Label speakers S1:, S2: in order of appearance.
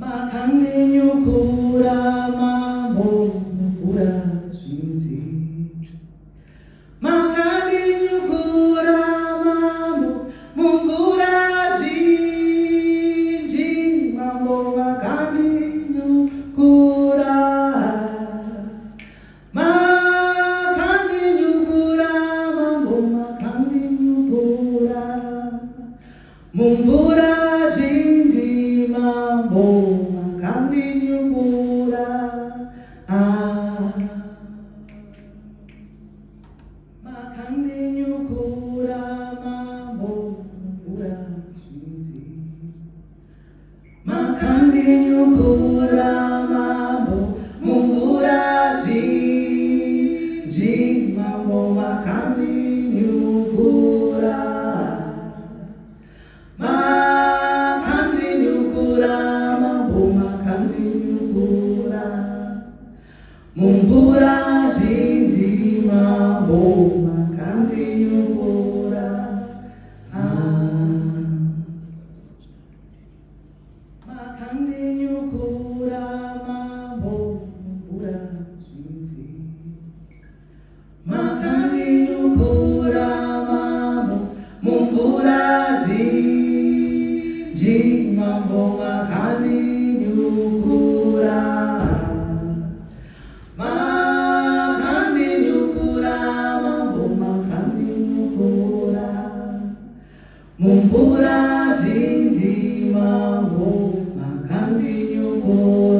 S1: makandinyukura mambo mvura zhinji, makandinyukura mambo mumvura zhinji, mambo makandinyukura, makandinyukura mambo makandinyukura mumvura zhinji, mambo makandinyukura, makandinyukura mambo mumvura zhinji, makandinyukura mambo mumvura zhinji, mambo makandinyukura, makandinyukura mambo makandinyukura mumvura zhinji, mambo makandinyukura, makandinyukura mambo mumvura zhinji, makandinyukura mambo mumvura zhinji, mambo makandinyukura, makandinyukura mambo makandinyukura mumvura zhinji, mambo makandinyukura.